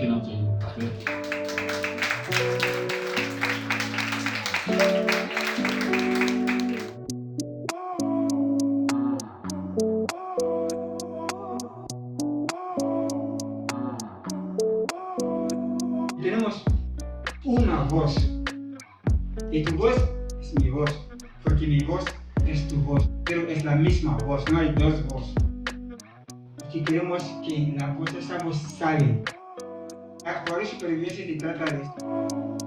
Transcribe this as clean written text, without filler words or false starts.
quieran su café. Tenemos una voz. Y tu voz es mi voz. Porque mi voz es tu voz. Pero es la misma voz, no hay dos voces. Porque queremos que la voz de esa voz salga. Actuar y supervivencia se trata de esto.